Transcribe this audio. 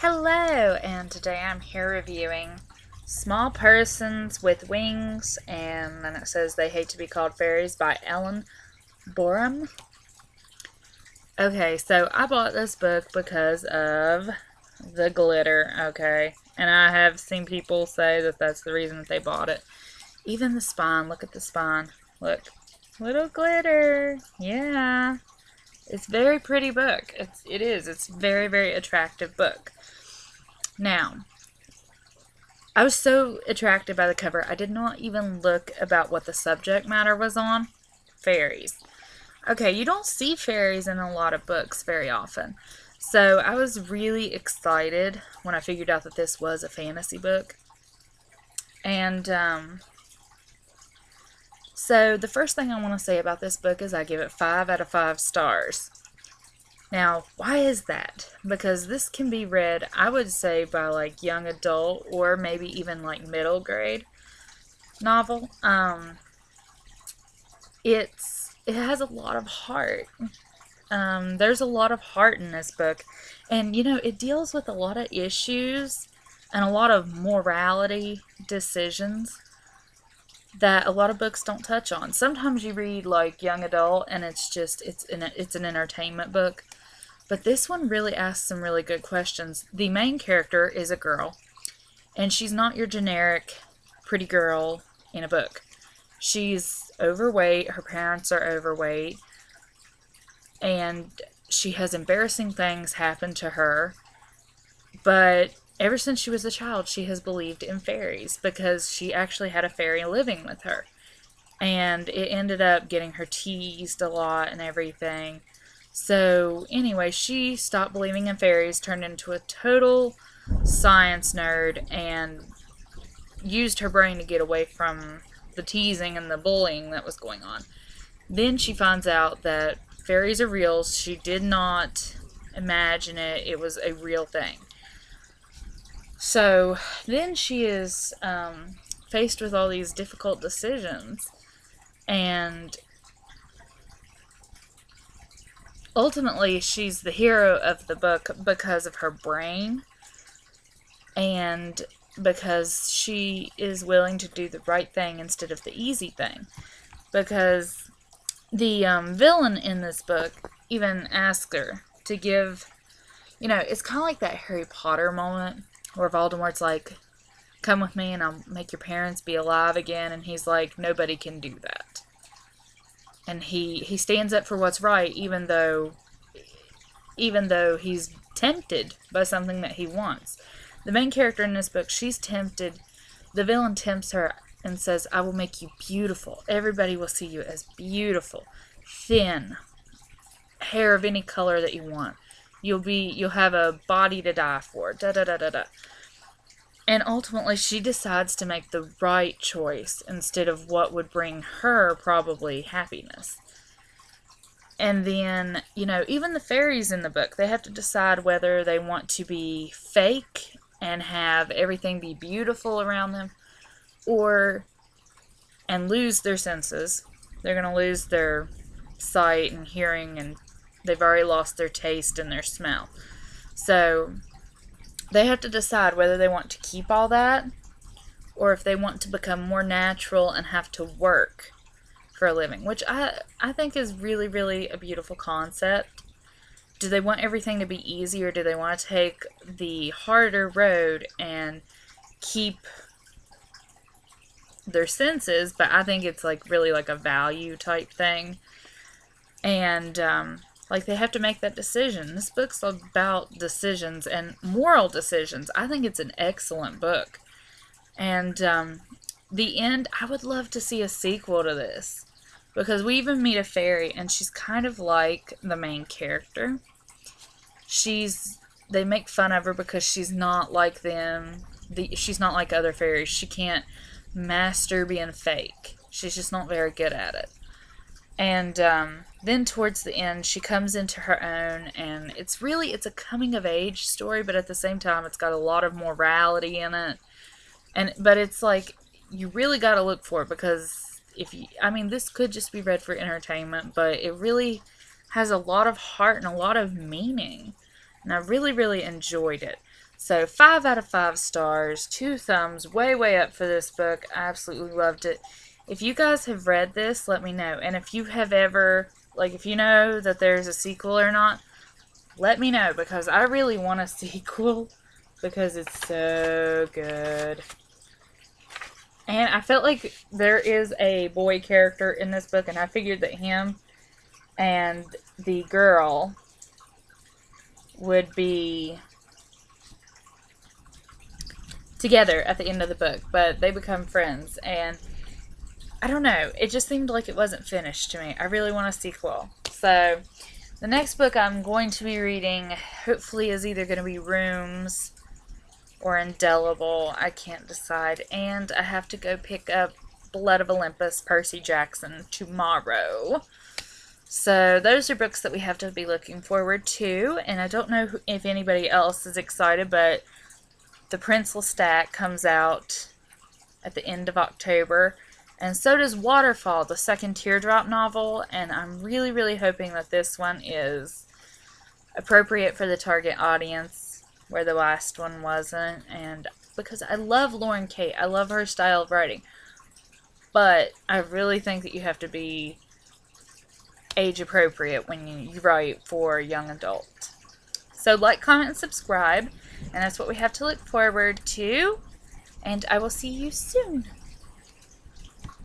Hello, and today I'm here reviewing Small Persons with Wings, and then it says They Hate to Be Called Fairies by Ellen Booraem. Okay, so I bought this book because of the glitter, okay? And I have seen people say that that's the reason that they bought it. Even the spine, look at the spine. Look, little glitter. Yeah. It's a very pretty book. It's a very, very attractive book. Now, I was so attracted by the cover, I did not even look about what the subject matter was on. Fairies. Okay, you don't see fairies in a lot of books very often. So I was really excited when I figured out that this was a fantasy book. And so the first thing I want to say about this book is I give it 5 out of 5 stars. Now, why is that? Because this can be read, I would say, by like young adult or maybe even like middle grade novel. It has a lot of heart. There's a lot of heart in this book, and it deals with a lot of issues and a lot of morality decisions that a lot of books don't touch on. Sometimes you read like young adult and it's an entertainment book. But this one really asks some really good questions. The main character is a girl, and she's not your generic pretty girl in a book. She's overweight, her parents are overweight, and she has embarrassing things happen to her. But ever since she was a child, she has believed in fairies because she actually had a fairy living with her. And it ended up getting her teased a lot and everything. So, anyway, she stopped believing in fairies, turned into a total science nerd, and used her brain to get away from the teasing and the bullying that was going on. Then she finds out that fairies are real. She did not imagine it, it was a real thing. So, then she is faced with all these difficult decisions, and ultimately, she's the hero of the book because of her brain and because she is willing to do the right thing instead of the easy thing. Because the villain in this book even asks her to give, it's kind of like that Harry Potter moment where Voldemort's like, come with me and I'll make your parents be alive again. And he's like, nobody can do that. And he stands up for what's right, even though he's tempted by something that he wants. The main character in this book, she's tempted. The villain tempts her and says, I will make you beautiful. Everybody will see you as beautiful, thin, hair of any color that you want. You'll have a body to die for. Da da da da da. And ultimately, she decides to make the right choice instead of what would bring her probably happiness. And then, even the fairies in the book, they have to decide whether they want to be fake and have everything be beautiful around them and lose their senses. They're going to lose their sight and hearing, and they've already lost their taste and their smell. So they have to decide whether they want to keep all that or if they want to become more natural and have to work for a living, which I think is really, really a beautiful concept. Do they want everything to be easy, or do they want to take the harder road and keep their senses? But I think it's like really like a value type thing. And like they have to make that decision. This book's about decisions and moral decisions. I think it's an excellent book. And the end, I would love to see a sequel to this. Because we even meet a fairy, and she's kind of like the main character. They make fun of her because she's not like them. She's not like other fairies. She can't master being fake. She's just not very good at it. And then towards the end, she comes into her own, and it's a coming of age story, but at the same time, it's got a lot of morality in it. But it's like, you really got to look for it, because this could just be read for entertainment, but it really has a lot of heart and a lot of meaning. And I really, really enjoyed it. So 5 out of 5 stars, 2 thumbs, way, way up for this book. I absolutely loved it. If you guys have read this, let me know. And if you have ever, like, if you know that there's a sequel or not, let me know, because I really want a sequel because it's so good. And I felt like there is a boy character in this book, and I figured that him and the girl would be together at the end of the book, but they become friends, and I don't know, it just seemed like it wasn't finished to me. I really want a sequel. So the next book I'm going to be reading hopefully is either going to be Rooms or Indelible. I can't decide. And I have to go pick up Blood of Olympus, Percy Jackson, tomorrow. So those are books that we have to be looking forward to. And I don't know if anybody else is excited, but The Prince Lestat comes out at the end of October. And so does Waterfall, the second Teardrop novel. And I'm really, really hoping that this one is appropriate for the target audience, where the last one wasn't. And because I love Lauren Kate, I love her style of writing. But I really think that you have to be age appropriate when you write for young adult. So like, comment, and subscribe. And that's what we have to look forward to. And I will see you soon.